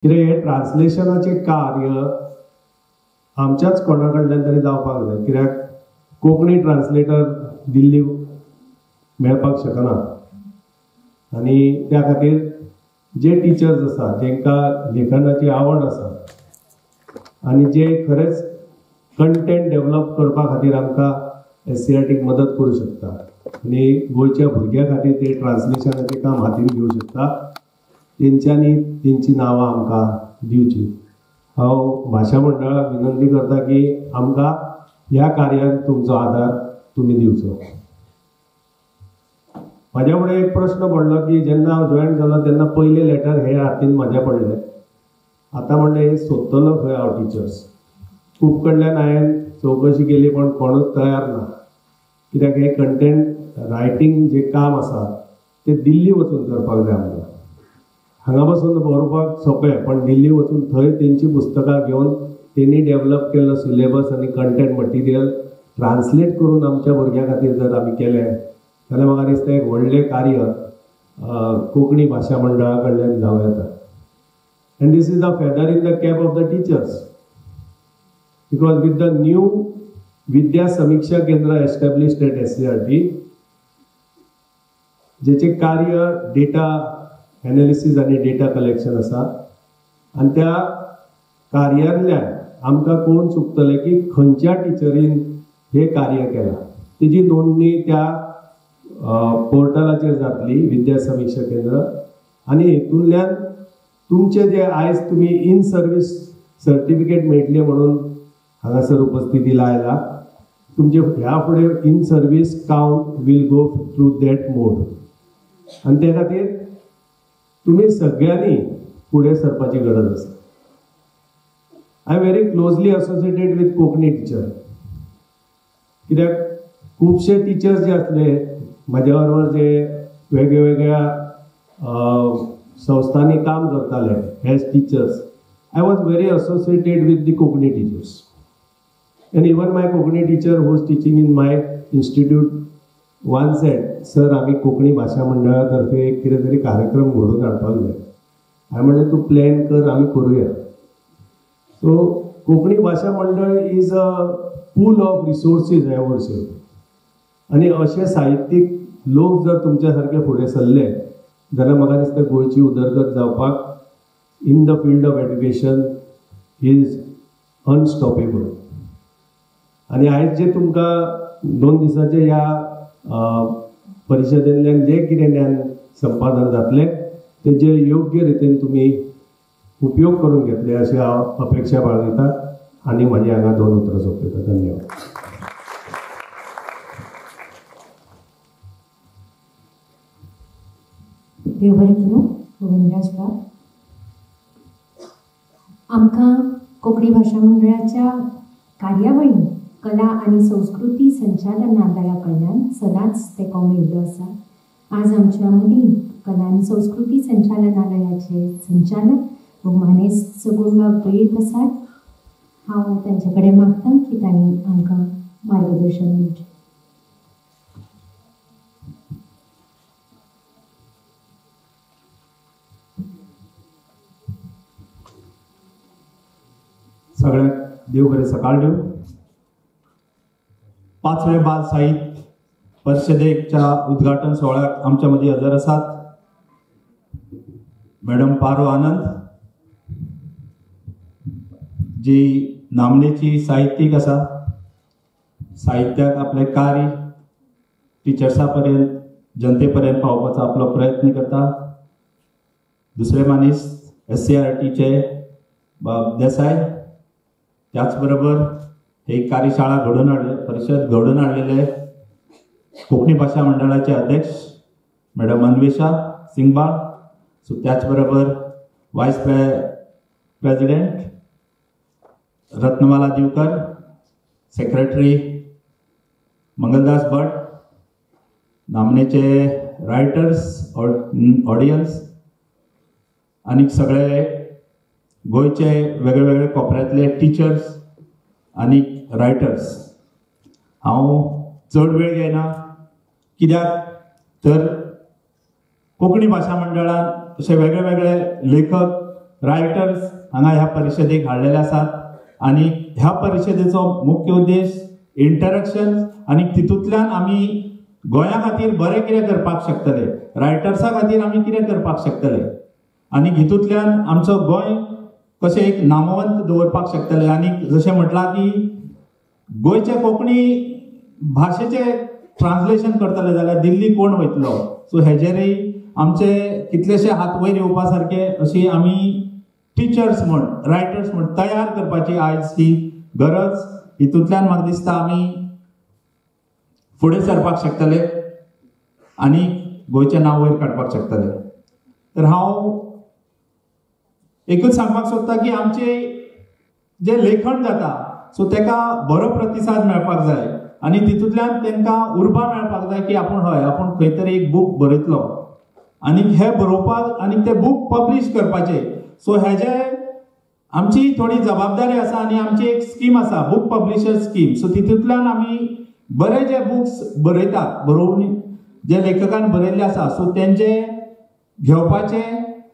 कित्याक हे ट्रान्सलेशनाचे कार्य आमच्याच कोणाकडल्यान तरी जावपाक जाय, कित्याक कोंकणी ट्रान्सलेटर दिल्ली मेळपाक शकना आनी त्या खातीर जे टिचर्स आसा जेंकां लेखनाची आवड आसा आनी जे खरेंच कंटेंट डेव्हलप करपा खातीर आमकां SCRTक मदत करूं शकता आनी गोंयच्या भुरग्यां खातीर ते ट्रान्सलेशनाचें काम हातीन घेवंक शकता, तेंच्यांनी तेंची नांवां आमकां दिवची। हांव भाशा मंडळाक विनंती करता की आमकां ह्या कार्याक तुमचो आदार तुमी दिवचो। म्हाज्या फुडें एक प्रश्न पडलो की जेन्ना हांव जॉयन जालो तेन्ना पयलें लेटर हे हातीन म्हाज्या पडलें, आतां म्हणलें हे सोदतलो खंय हांव टिचर्स। खूब कडल्यान हांवें चवकशी केली पण कोणूच तयार ना, कित्याक हे कंटेंट रायटींग जे काम आसा ते दिल्ली वचून करपाक जाय आमकां। हांगा बसून बरोवपाक सोंपें, पण दिल्ली वचून थंय तेंची पुस्तकां घेवन तेणी डेव्हलप केल्लो सिलेबस आनी कंटेंट मटिरियल ट्रान्सलेट करून आमच्या भुरग्यां खातीर जर आमी केलें जाल्यार म्हाका दिसता एक व्हडलें कार्य कोंकणी भाशा मंडळा कडल्यान जावं येता। And this is the feather in the cap of the teachers, because with the new Vidya Samiksha Kendra established at SCRT, जेचे कार्य डेटा एनालिसीस आनी डेटा कलेक्शन आसा, आनी त्या कार्यातल्यान आमकां कळून चुकतलें की खंयच्या टिचरीन हे कार्य केलां, तेजी नोंदणी त्या पोर्टलाचेर जातली विद्या समीक्षा केंद्र, आनी हेतूंतल्यान तुमचे जे आयज तुमी इन सर्वीस सर्टिफिकेट मेळटले म्हणून हांगासर उपस्थिती लायला, तुमचे ह्या फुडें in service count will go through that mode, आनी त्या खातीर तुमी सगळ्यांनी फुडें सरपाची गरज आसा। I am very closely associated with Konkani teacher, कित्याक खुबशे टिचर्स जे आसले म्हाज्या बरोबर जे वेगळ्या संस्थांनी काम करताले as teachers, I was very associated with the Konkani teachers. And even my Konkani teacher who was teaching in my institute once said, "Sir, आम्ही कोकणी भाषा मंडळातर्फे एक कितें तरी कार्यक्रम घडोवन हाडपाक जाय." हांवें म्हणलें तूं प्लॅन कर, आमी करूया। सो Konkani Bhasha Mandal is a pool of resources I would say, आनी अशे साहित्यीक लोक जर तुमच्या सारके फुडें सरले जाल्यार म्हाका दिसता गोंयची उदरगत जावपाक in the field of education is unstoppable. आणि आयज जे तुमकां 2 दिसाचे ह्या परिशदेंतल्यान जे कितें ज्ञान संपादन जातलें तेजे योग्य रितीन तुमी उपयोग करून घेतले अशी हांव अपेक्षा बाळगिता आनी म्हाजी हांगा 2 उतरां सोंपयता। धन्यवाद। देव बरें करूं। गोविंदराज बाब, आमकां कोंकणी भाशा मंडळाच्या कार्यावळींनी कला आनी संस्कृती संचालनालया कडल्यान सदांच तेंको मेळिल्लो आसा। आज आमच्या मदीं कला आनी संस्कृती संचालनालयाचे संचालक भोवमानेस्त सगुणबाब प्रसाद, हांव तांचे कडेन मागतां की तांणी आमकां मार्गदर्शन दिवचें। सगळ्यांक देव बरें सकाळ दिवं। 5वें बाल साहित्य परिशदेच्या उद्घाटन सोहळ्याक आमच्या मदीं हजर आसात मॅडम पारो आनंद, जी नामनेची साहित्यीक आसा, साहित्याक आपले कार्य टिचर्सां पर्यंत जनते पर्यंत पावपाचो आपलो प्रयत्न करता। दुसरे मनीस SCRTचे बाब देसाय, त्याच बरोबर हे कार्यशाळा घडोवन हाडले, परिशद घडोवन हाडलेले कोंकणी भाषा मंडळाचे अध्यक्ष मॅडम अन्वेषा सिंगबाळ, सो त्याच बरोबर vice president Ratnamala Diwakar, secretary Mangaldas Bhat, नामनेचे रायटर्स ऑडियन्स आनी सगळे गोयचे वेगळे कोपऱ्यांतले टिचर्स आनी रायटर्स। हांव चड वेळ घेयना, कित्याक तर कोंकणी भाशा मंडळान अशे वेगळे लेखक रायटर्स हांगा ह्या परिशदेक हाडलेले आसात आणि ह्या परिशदेचो मुख्य उद्देश इंटरॅक्शन आणि तितूंतल्यान आमी गोंया खातीर बरें कितें करपाक शकतले, रायटर्सा खातीर आमी कितें करपाक शकतले आणि हितूंतल्यान आमचो गोंय कशें एक नामवंत दवरपाक शकतले. आणि जशें म्हटलां की गोंयचे कोंकणी भाशेचे ट्रान्सलेशन करतले जाल्यार दिल्ली कोण वयतलो. सो हेजेरय आमचे कितलेशे हात वयर येवपा सारके अशी आमी टिचर्स म्हण रायटर्स म्हण तयार करपाची आयज ही गरज. हितूंतल्यान म्हाका दिसता आमी फुडें सरपाक शकतले आणि गोंयचें नांव वयर काडपाक शकतले. तर हांव एकूच सांगपाक सोदता की आमचे जे लेखन जाता सो तेका बरो प्रतिसाद मेळपाक जाय आणि तितूंतल्यान तांकां उर्बा मेळपाक जाय की आपूण आपूण खंय तरी एक बूक बरयतलो आणि हे बरोवपाक आणि ते बूक पब्लीश करपाचे. सो हेजे आमची थोडी जबाबदारी आसा आणि आमची एक स्कीम आसा बुक पब्लिशर स्कीम. सो तितूंतल्यान आमी बरे जे बुक्स बरयतात बरोवन जे लेखकान बरयल्ले आसा सो तेंचे घेवपाचे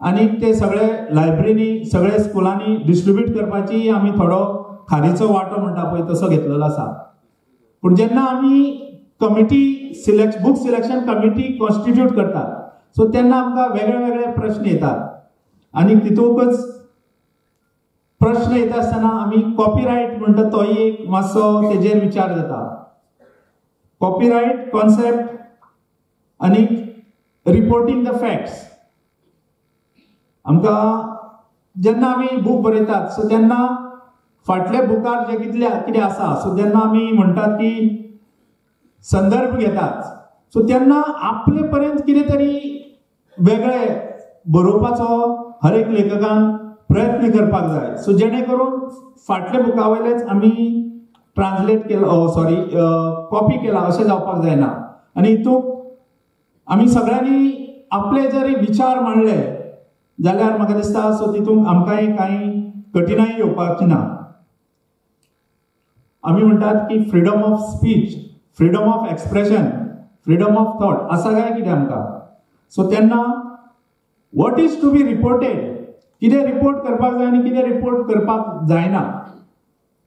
आणि ते सगळे लायब्ररीनी सगळे स्कुलांनी डिस्ट्रीब्यूट करपाची आमी थोडो खारीचो वांटो म्हणटा पळय तसो घेतलेलो आसा. पूण जेन्ना आमी committee book selection committee constitute करतात सो तेन्ना आमकां वेगळे वेगळे प्रश्न येतात आणि तितूंतच प्रश्न येता आसतना आमी कॉपीरायट म्हणटा तोय एक मातसो तेजेर विचार जाता. कॉपीरायट कॉन्सेप्ट आणि रिपोर्टिंग द फॅक्ट्स. आमकां जेन्ना आमी बूक बरयतात सो तेन्ना फाटल्या बुकार जे कितें आसा सो तेन्ना आमी म्हणटात की संदर्भ घेतात. सो तेन्ना आपले पर्यंत कितें तरी वेगळे बरोवपाचो हर एक लेखकान प्रयत्न करपाक जाय. सो जेणे करून फाटल्या बुका वयलेच आमी ट्रान्सलेट केला कॉपी केला अशें जावपाक जायना. आणि हितूंत आमी सगळ्यांनी आपले जरी विचार मांडले जाल्यार म्हाका दिसता सो तितूंत आमकांय कांय कठिनाई येवपाची ना. आमी म्हणटात की freedom of speech, freedom of expression, freedom of thought आसा काय कितें आमकां. सो तेन्ना what is to be reported, कितें रिपोर्ट करपाक जाय आनी कितें रिपोर्ट करपाक जायना.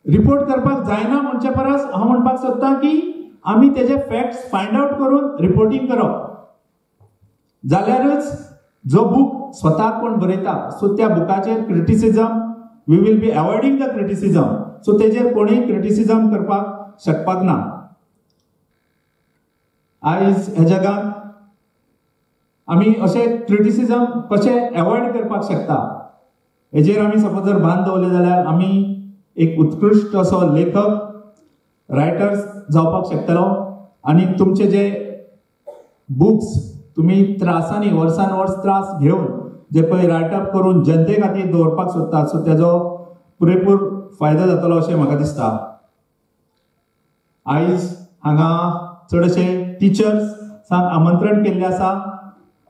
रिपोर्ट करपाक जायना म्हणचे परस हांव म्हणपाक सोदतां की आमी तेजे फॅक्ट्स फायंड आउट करून रिपोर्टिंग करप जाल्यारच जो बूक स्वताक कोण बरयता सो त्या बुकाचेर criticism we will be avoiding the criticism. So तेजेर कोणीय क्रिटिसिजम करपाक शकपाक ना. आयज ह्या जगांत आमी अशें क्रिटिसिजम कशें अवॉइड करपाक शकता हेजेर आमी सपोज जर भान दवरलें जाल्यार आमी एक उत्कृश्ट असो लेखक रायटर्स जावपाक शकतलो. आणि तुमचे जे बुक्स तुमी त्रासांनी वर्सान वर्स त्रास घेवन जे पळय रायटअप करून जनते खातीर दवरपाक सोदतात सो तेजो पुरेपूर फायदो जातलो अशें म्हाका दिसता. आयज हांगा चडशे टिचर्सांक आमंत्रण केल्लें आसा.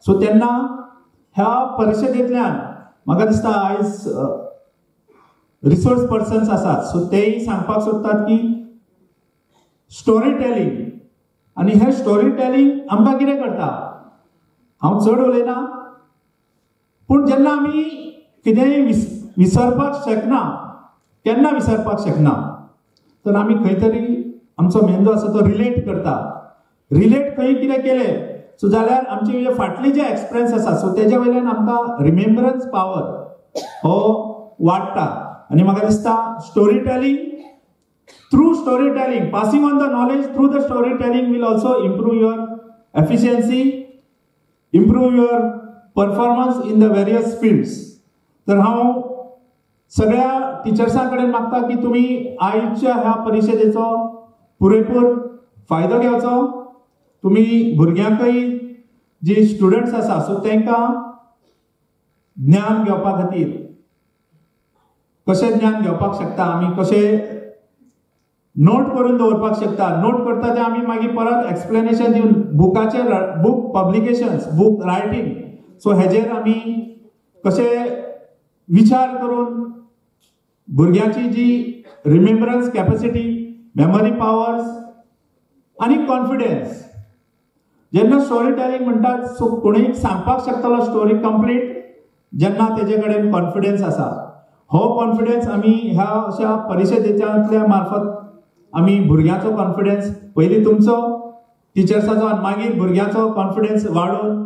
सो तेन्ना ह्या परिशदेंतल्यान म्हाका दिसता आयज रिसोर्स पर्सन्स आसात सो तेय सांगपाक सोदतात की स्टोरी टेलिंग. आणि हे स्टोरी टेलिंग आमकां कितें करता, हांव चड उलयना पूण जेन्ना आमी कितेंय विसरपाक शकना केन्ना विसरपाक शकना तर आमी खंय तरी आमचो मेंदू आसा तो रिलेट करता. रिलेट खंय कितें केलें सो जाल्यार आमचे जे फाटले जे एक्सपिरियन्स आसा सो तेज्या वयल्यान आमकां रिमेंबरन्स पावर हो वाडटा. आणि म्हाका दिसता story telling through story telling passing on the knowledge through the story telling will also improve your efficiency, improve your performance in the various fields. तर हांव सगळ्या टिचर्सां कडेन मागता की तुमी आयच्या ह्या परिशदेचो पुरेपूर फायदो घेवचो. तुमी भुरग्यांकय जी स्टुडंट्स आसा सो तांकां ज्ञान घेवपा खातीर कशें ज्ञान घेवपाक शकता आमी, कशें नोट करून दवरपाक शकता. नोट करता ते आमी मागीर परत एक्सप्लेनेशन दिवन बुकाचेर बुक पब्लिकेशन्स बुक रायटिंग सो हेजेर आमी कशें विचार करून भुरग्याची जी रिमेंबरन्स कॅपॅसिटी, मेमरी पावर्स आणि कॉन्फिडन्स. जेन्ना स्टोरी टेलिंग म्हणटात सो कोणीय सांगपाक शकतलो स्टोरी कंप्लीट जेन्ना तेजे कडेन कॉन्फिडन्स आसा, हो कॉन्फिडन्स आमी ह्या अशा परिशदेच्या मार्फत आमी भुरग्याचो कॉन्फिडन्स, पयलीं तुमचो टिचर्साचो आनी मागीर भुरग्याचो कॉन्फिडन्स वाडोवन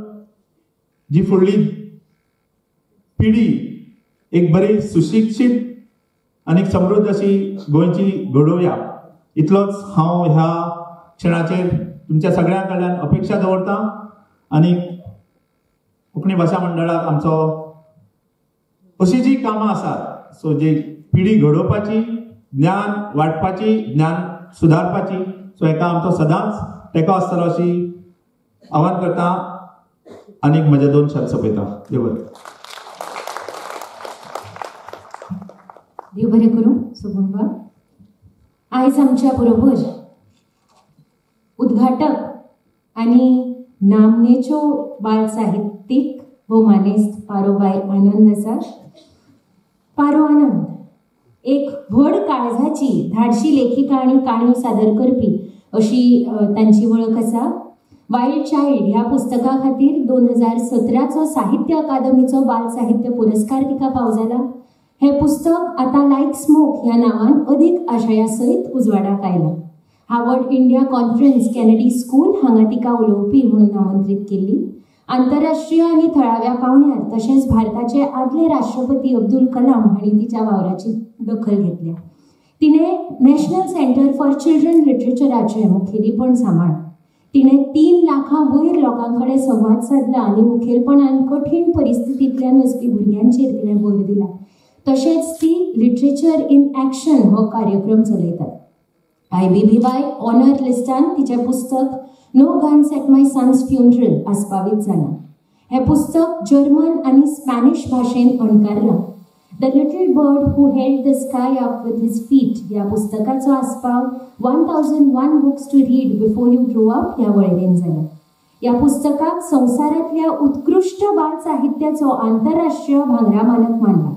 जी फुडली पिढी एक बरी सुशिक्षीत आनी समृद्ध अशी गोंयची घडोवया, इतलोच हांव ह्या क्षणाचेर तुमच्या सगळ्यां कडल्यान अपेक्षा दवरतां. आनी कोंकणी भाशा मंडळाक आमचो अशी जी कामां आसात, सो जी पिढी घडोवपाची, ज्ञान वाडपाची, ज्ञान सुदारपाची, सो हेका आमचो सदांच तेंको आसतलो अशी आवाहन करता. आनीक म्हजे 2 शब्द सोंपयता. देव बरें. देव बरें करूं. शुभंबा आयज आमच्या बरोबर उद्घाटक आनी नामनेच्यो बाल साहित्यीक व मानेस्त पारोबाय आनंद आसा. पारो आनंद एक व्हड काळजाची धाडशी लेखिका आनी काणयो सादर करपी अशी तांची वळख आसा. वायल्ड चाइल्ड ह्या पुस्तका खातीर 2017चो साहित्य अकादमीचो बाल साहित्य पुरस्कार तिका फावो जाला. हे पुस्तक आतां लायक स्मोक ह्या नांवान अदीक आशया सयत उजवाडाक आयला. Harvard India conference Kennedy school हांगा तिका उलोवपी म्हणून आमंत्रीत केल्ली. आंतरराष्ट्रीय आनी थळाव्या पावण्यार तशेंच भारताचे आदले राष्ट्रपती अब्दुल कलाम हांणी तिच्या वावराची दखल घेतल्या. तिणे नॅशनल सेंटर फॉर चिल्ड्रन लिटरेचराचें मुखेलीपण सांबाळ. तिणे 3 लाखां वयर लोकां कडेन संवाद साधला आनी मुखेलपणान कठीण परिस्थितींतल्यान वचपी भुरग्यांचेर तिणें भर दिला. तशेंच ती लिटरेचर इन एक्शन हो कार्यक्रम चलयतात. IBBY ऑनर लिस्टान तिचें पुस्तक no guns at my son's funeral आस्पावीत जालां. हें पुस्तक जर्मन आनी स्पॅनिश भाशेन अणकारलां. The little bird who held the sky up with his feet ह्या पुस्तकाचो आस्पाव 1001 books to read before you grow up ह्या वळेरेन जाला. ह्या पुस्तकाक संवसारांतल्या उत्कृश्ट बाल साहित्याचो आंतरराष्ट्रीय भांगरा मानक मानला.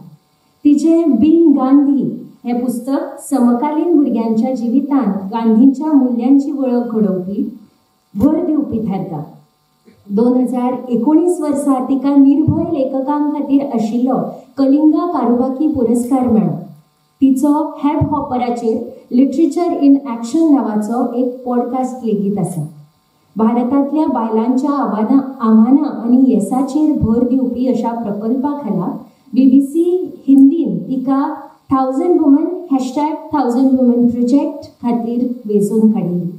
तिचें बींग गांधी हे पुस्तक समकालीन भुरग्यांच्या जिवितांत गांधींच्या मुल्यांची वळख घडोवपी भर दिवपी थारता. 2019 वर्सा तिका निर्भय लेखकां खातीर आशिल्लो कलिंगा कारुबाकी पुरस्कार मेळ्ळो. तिचो हॅब हॉपराचेर लिटरेचर इन एक्शन नांवाचो एक पॉडकास्ट लेगीत आसा. भारतांतल्या बायलांच्या आव्हानां आनी येसाचेर भर दिवपी अशा प्रकल्पा खाला BBC हिंदीन तिका 1000 वुमन #1000 वुमन प्रोजेक्ट खातीर वेंचून काडिल्ली.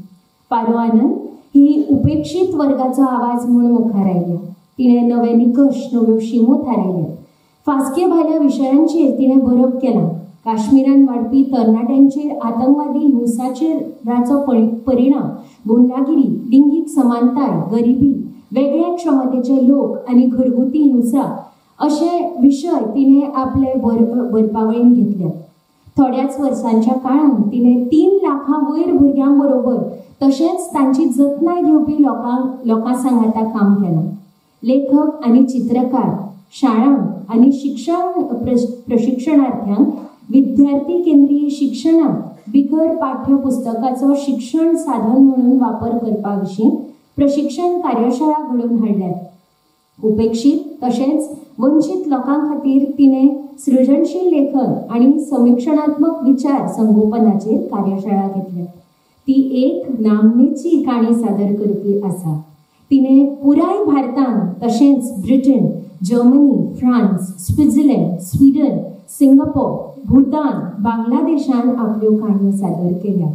पारो आनंद ही उपेक्षीत वर्गाचो आवाज म्हूण मुखार आयल्या. तिणें नवे निकश, नव्यो शिमो थारायल्यात. फासके भायल्या विशयांचेर तिणें बरप केलां. काश्मीरान वाडपी तरणाट्यांचेर आतंकवादी हिंसाचाराचो परिणाम, गुंडागिरी, लिंगीक समानताय, गरिबी, वेगळे क्षमतेचे लोक आनी घरगुती हिंसा अशे विशय तिणें आपले बरपावळीन घेतल्यात. थोड्याच वर्सांच्या काळान तिणें 3 लाखां वयर भुरग्यां बरोबर तशेंच तांची जतनाय घेवपी लोकां सांगाता काम केलां. लेखक आनी चित्रकार, शाळांक आनी शिक्षण प्रशिक्षणार्थ्यांक विद्यार्थी केंद्रीय शिक्षणाक बिगर पाठ्यपुस्तकाचो शिक्षण साधन म्हणून वापर करपा विशीं प्रशिक्षण कार्यशाळा घडोवन हाडल्यात. उपेक्षीत तशेंच वंचीत लोकां खातीर तिणें सृजनशील लेखन आनी समीक्षणात्मक विचार संगोपनाचेर कार्यशाळा घेतल्यात. ती एक नामनेची काणी सादर करपी आसा. तिणें पुराय भारतांत तशेंच Britain, Germany, France, Switzerland, Sweden, Singapore, Bhutan, बांगलादेशान आपल्यो काणयो सादर केल्या.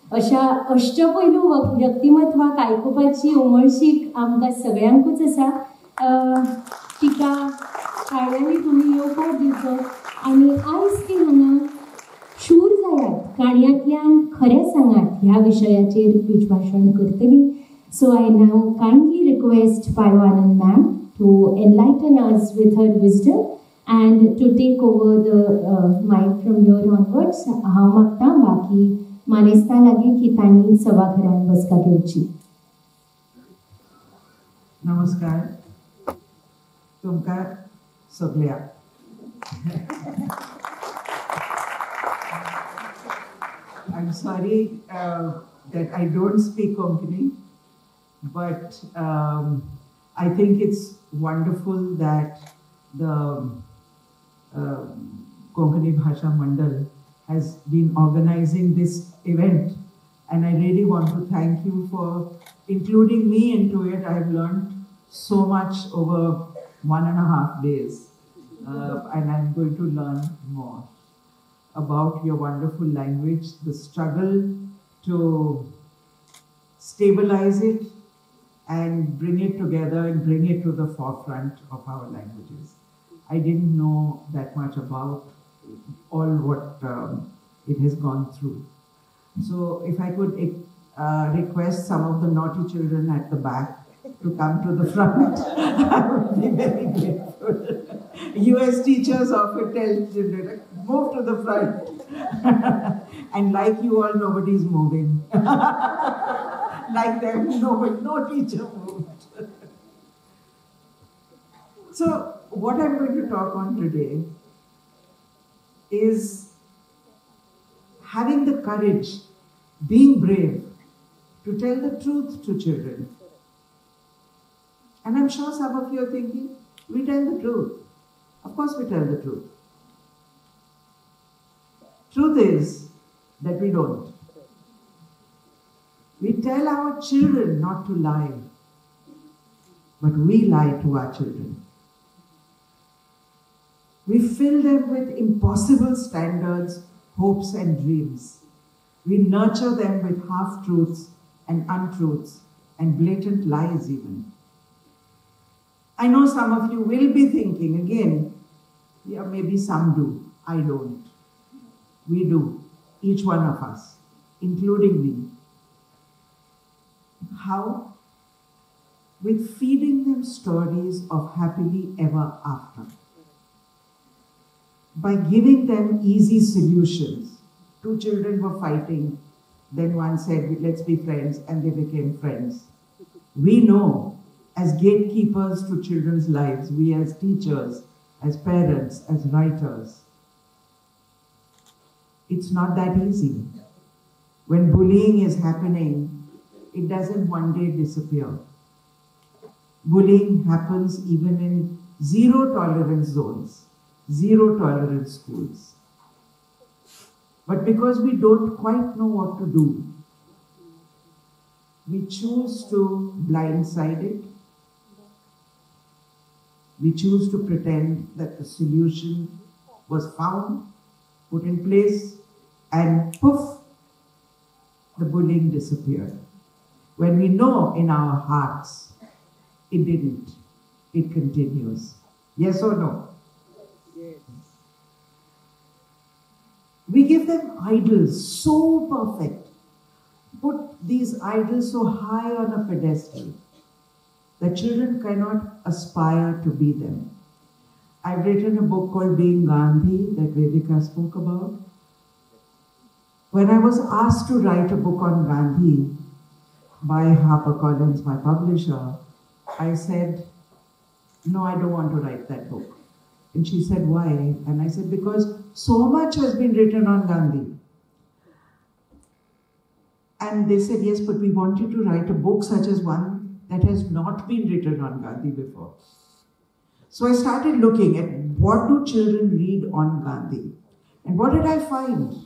अशा अष्टपैलू व्यक्तिमत्वाक आयकुपाची उमळशीक आमकां सगळ्यांकूच आसा. तिका थाळ्यांनी तुमी येवकार दिवचो आनी आयज ती हांगा शूर जायात, काणयांतल्यान खरें सांगात ह्या विशयाचेर भाशण करतली. So I now kindly request Paro Anand ma'am to enlighten us with her wisdom and to take over the mic from here onwards. हांव मागतां बाकी मानेस्तां लागीं की तांणी सभाघरांत बसका घेवची. नमस्कार तुमकां सगळ्यांक. I'm sorry that I don't speak Konkani, but I think it's wonderful that the Konkani Bhasha Mandal has been organizing this event, and I really want to thank you for including me into it. I've learned so much over 1.5 days, and I'm going to learn more about your wonderful language, the struggle to stabilize it and bring it together and bring it to the forefront of our languages. I didn't know that much about all what it has gone through. So if I could request some of the naughty children at the back to come to the front, I would be very grateful. US teachers often tell children, move to the front. And like you all, nobody's moving. Like them, no teacher moved. So what I'm going to talk on today is having the courage, being brave, to tell the truth to children. And I'm sure some of you are thinking, we tell the truth. Of course we tell the truth. Truth is that we don't. We tell our children not to lie, but we lie to our children. We fill them with impossible standards, hopes and dreams. We nurture them with half-truths and untruths and blatant lies even. I know some of you will be thinking again, yeah, maybe some do, I don't. We do, each one of us, including me. How? With feeding them stories of happily ever after. By giving them easy solutions. 2 children were fighting, then one said, let's be friends, and they became friends. We know, as gatekeepers to children's lives, we as teachers, as parents, as writers, it's not that easy. When bullying is happening, it doesn't one day disappear. Bullying happens even in zero tolerance zones, zero tolerance schools. But because we don't quite know what to do, we choose to blindside it. We choose to pretend that the solution was found, put in place, and poof, the bullying disappeared. When we know in our hearts, it didn't. It continues. Yes or no? Yes. We give them idols so perfect, put these idols so high on a pedestal that children cannot aspire to be them. I've written a book called Being Gandhi that Vedika spoke about. When I was asked to write a book on Gandhi by HarperCollins, my publisher, I said, no, I don't want to write that book. And she said, why? And I said, because so much has been written on Gandhi. And they said, yes, but we want you to write a book such as one that has not been written on Gandhi before. So I started looking at what do children read on Gandhi. And what did I find?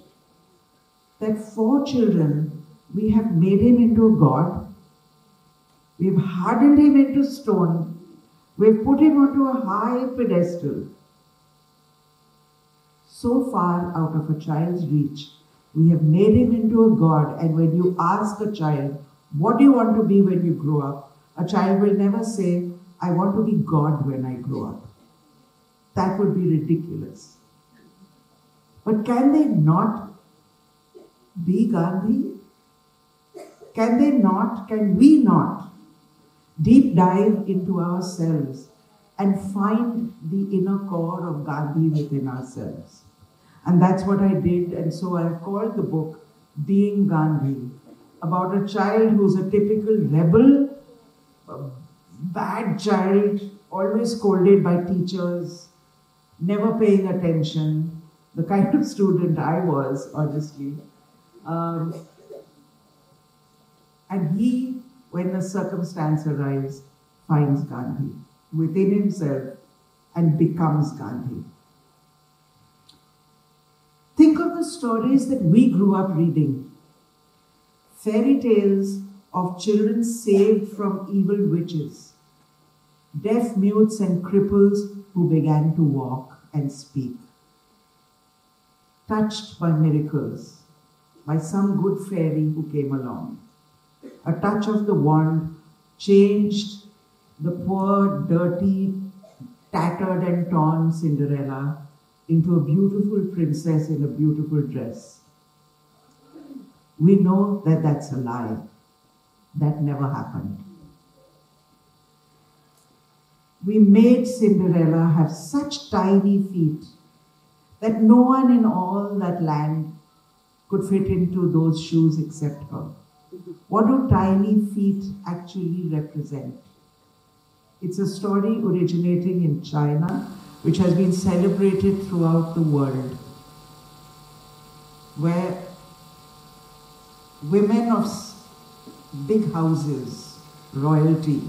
That for children, we have made him into a god. We've hardened him into stone. We've put him onto a high pedestal. So far out of a child's reach, we have made him into a god. And when you ask a child, what do you want to be when you grow up? A child will never say, I want to be God when I grow up. That would be ridiculous. But can they not be Gandhi? Can they not, can we not deep dive into ourselves and find the inner core of Gandhi within ourselves? And that's what I did, and so I've called the book Being Gandhi, about a child who's a typical rebel, a bad child, always scolded by teachers, never paying attention, the kind of student I was, honestly. And he, when the circumstance arrives, finds Gandhi within himself and becomes Gandhi. Think of the stories that we grew up reading. Fairy tales of children saved from evil witches, deaf mutes and cripples who began to walk and speak, touched by miracles, by some good fairy who came along. A touch of the wand changed the poor, dirty, tattered and torn Cinderella into a beautiful princess in a beautiful dress. We know that that's a lie. That never happened. We made Cinderella have such tiny feet that no one in all that land could fit into those shoes except her. What do tiny feet actually represent? It's a story originating in China, which has been celebrated throughout the world, where women of big houses, royalty,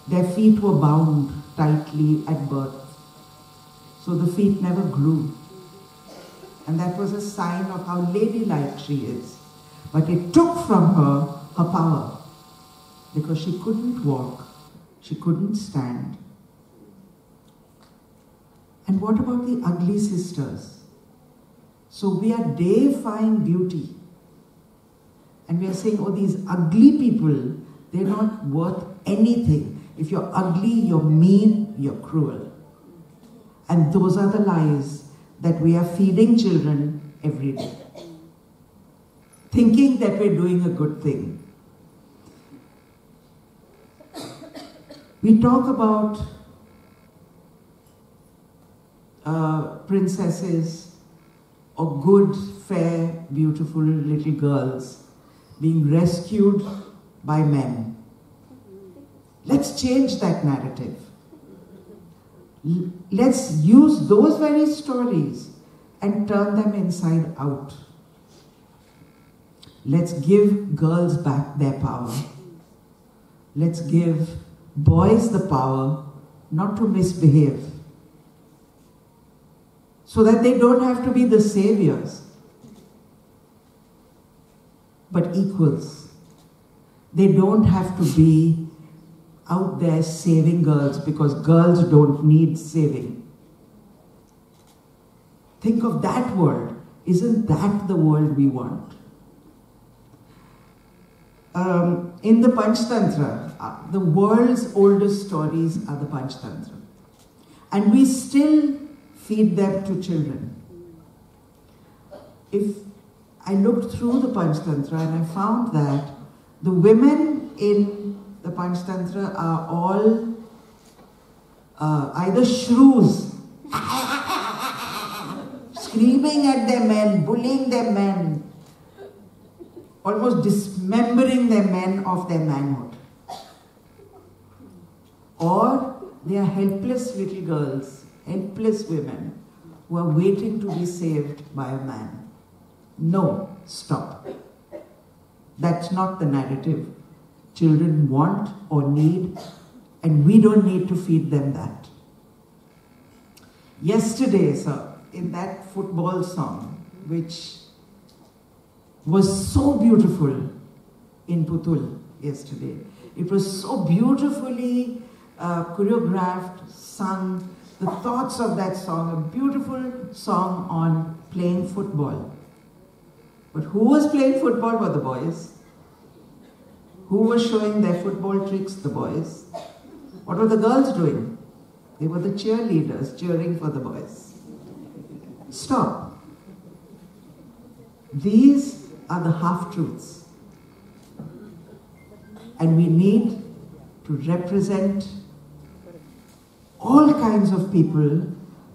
their feet were bound tightly at birth, so the feet never grew. And that was a sign of how ladylike she is. But it took from her her power, because she couldn't walk, she couldn't stand. And what about the ugly sisters? So we are deifying beauty. And we are saying, oh, these ugly people, they're not worth anything. If you're ugly, you're mean, you're cruel. And those are the lies that we are feeding children every day, thinking that we're doing a good thing. We talk about princesses or good, fair, beautiful little girls being rescued by men. Let's change that narrative. Let's use those very stories and turn them inside out. Let's give girls back their power. Let's give boys the power not to misbehave, so that they don't have to be the saviors, but equals. They don't have to be out there saving girls, because girls don't need saving. Think of that world. Isn't that the world we want? In the Panchtantra, the world's oldest stories are the Panchtantra. And we still feed them to children. If I looked through the Panchtantra and I found that the women in the Panchtantra are all either shrews, screaming at their men, bullying their men, almost dismembering their men of their manhood. Or they are helpless little girls, helpless women who are waiting to be saved by a man. No, stop. That's not the narrative children want or need, and we don't need to feed them that. Yesterday, sir, in that football song, which was so beautiful in Putul yesterday, it was so beautifully choreographed, sung, the thoughts of that song, a beautiful song on playing football. But who was playing football were the boys. Who was showing their football tricks? The boys. What were the girls doing? They were the cheerleaders cheering for the boys. Stop. These are the half-truths. And we need to represent all kinds of people,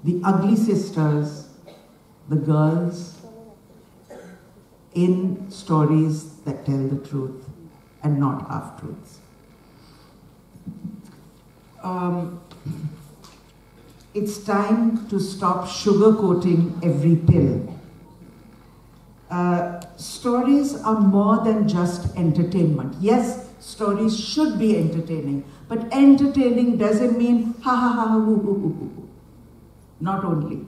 the ugly sisters, the girls, in stories that tell the truth and not half-truths. It's time to stop sugarcoating every pill. Stories are more than just entertainment. Yes, stories should be entertaining, but entertaining doesn't mean ha ha ha hoo hoo hoo hoo. not only.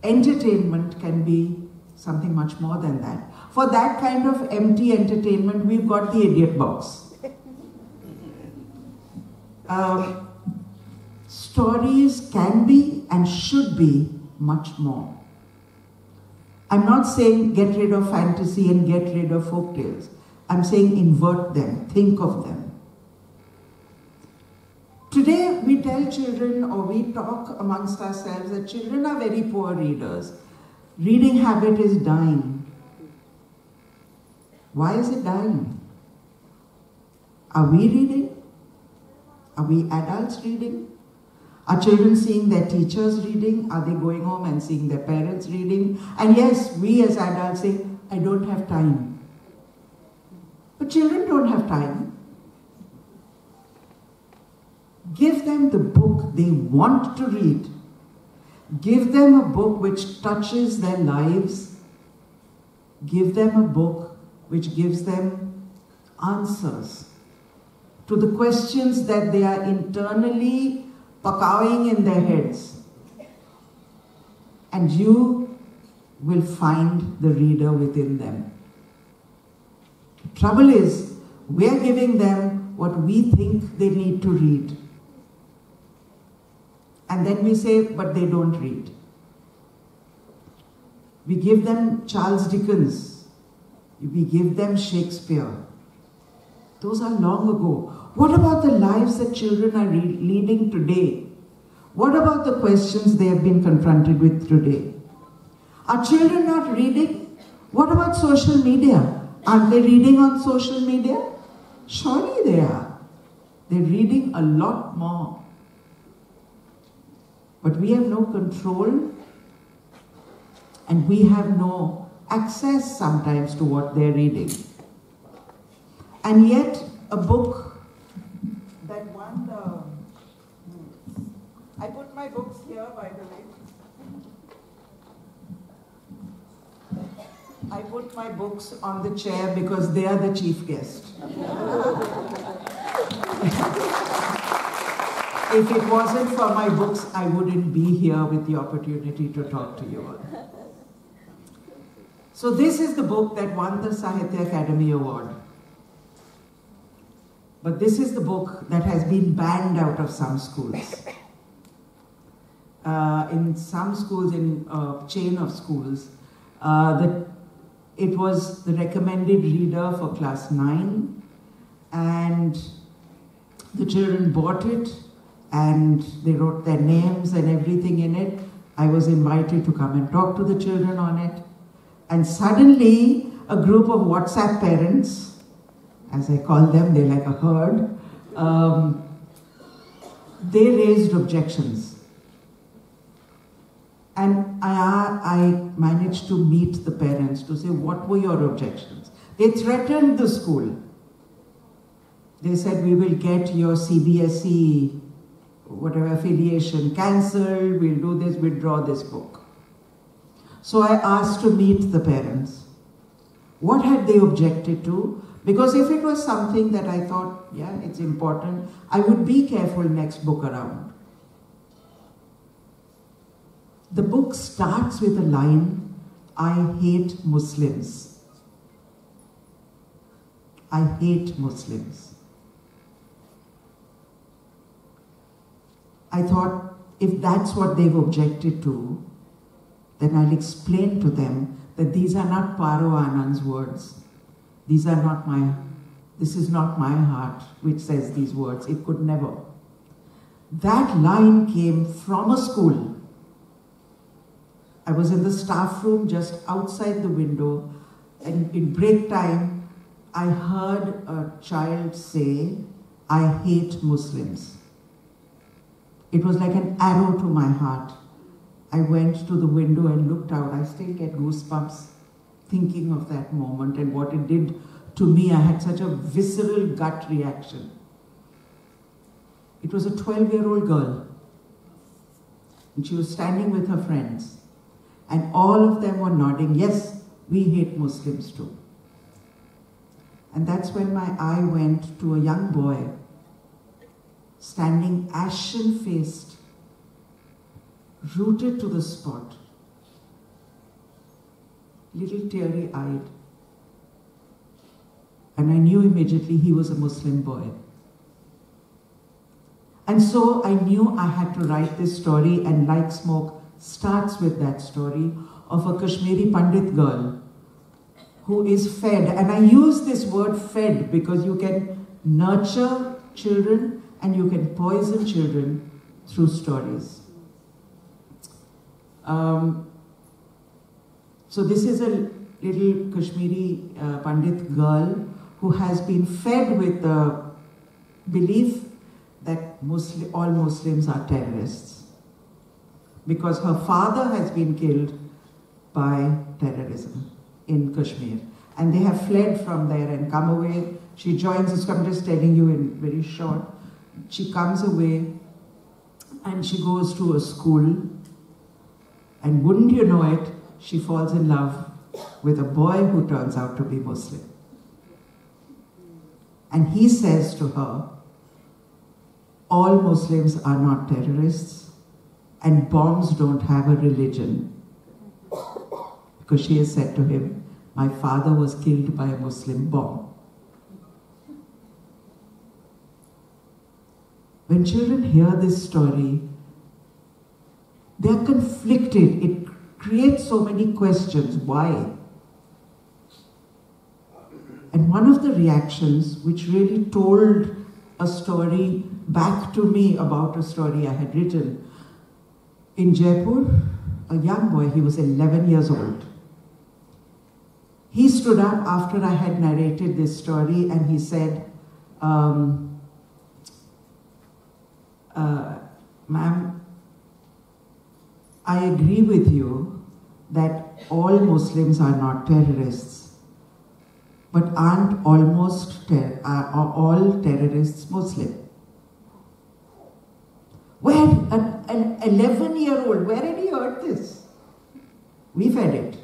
Entertainment can be something much more than that. For that kind of empty entertainment, we've got the idiot box. Stories can be and should be much more. I'm not saying get rid of fantasy and get rid of folk tales. I'm saying invert them, think of them. Today we tell children, or we talk amongst ourselves, that children are very poor readers. Reading habit is dying. Why is it dying? Are we reading? Are we adults reading? Are children seeing their teachers reading? Are they going home and seeing their parents reading? And yes, we as adults say, I don't have time. But children don't have time. Give them the book they want to read. Give them a book which touches their lives. Give them a book which gives them answers to the questions that they are internally pakawing in their heads. And you will find the reader within them. The trouble is, we are giving them what we think they need to read. And then we say, but they don't read. We give them Charles Dickens. We give them Shakespeare. Those are long ago. What about the lives that children are leading today? What about the questions they have been confronted with today? Are children not reading? What about social media? Aren't they reading on social media? Surely they are. They're reading a lot more. But we have no control and we have no access sometimes to what they're reading. And yet, a book that won the... I put my books here, by the way. I put my books on the chair because they are the chief guest. If it wasn't for my books, I wouldn't be here with the opportunity to talk to you all. So this is the book that won the Sahitya Academy Award. But this is the book that has been banned out of some schools. In some schools, in a chain of schools, it was the recommended reader for class 9, and the children bought it and they wrote their names and everything in it. I was invited to come and talk to the children on it. And suddenly, a group of WhatsApp parents, as I call them, they're like a herd, they raised objections. And I managed to meet the parents to say, what were your objections? They threatened the school. They said, we will get your CBSE, whatever affiliation cancelled, we'll do this, withdraw this book. So I asked to meet the parents. What had they objected to? Because if it was something that I thought, yeah, it's important, I would be careful next book around. The book starts with a line, I hate Muslims. I hate Muslims. I thought, if that's what they've objected to, then I'll explain to them that these are not Paro Anand's words. This is not my heart which says these words. It could never. That line came from a school. I was in the staff room just outside the window, and in break time, I heard a child say, I hate Muslims. It was like an arrow to my heart. I went to the window and looked out. I still get goosebumps thinking of that moment and what it did to me. I had such a visceral gut reaction. It was a 12-year-old girl, and she was standing with her friends, and all of them were nodding, yes, we hate Muslims too. And that's when my eye went to a young boy standing ashen-faced rooted to the spot, little teary-eyed. And I knew immediately he was a Muslim boy. And so I knew I had to write this story, and Like Smoke starts with that story of a Kashmiri Pandit girl who is fed. And I use this word fed because you can nurture children and you can poison children through stories. So this is a little Kashmiri Pandit girl who has been fed with the belief that all Muslims are terrorists because her father has been killed by terrorism in Kashmir, and they have fled from there and come away. She joins us, I'm just telling you in very short. She comes away and she goes to a school, and wouldn't you know it, she falls in love with a boy who turns out to be Muslim. And he says to her, all Muslims are not terrorists, and bombs don't have a religion. Because she has said to him, my father was killed by a Muslim bomb. When children hear this story, they're conflicted. It creates so many questions. Why? And one of the reactions, which really told a story back to me about a story I had written, in Jaipur, a young boy, he was 11 years old. He stood up after I had narrated this story and he said, ma'am, I agree with you that all Muslims are not terrorists, but aren't are all terrorists Muslim? Where, an 11-year-old, where had he heard this? We fed it.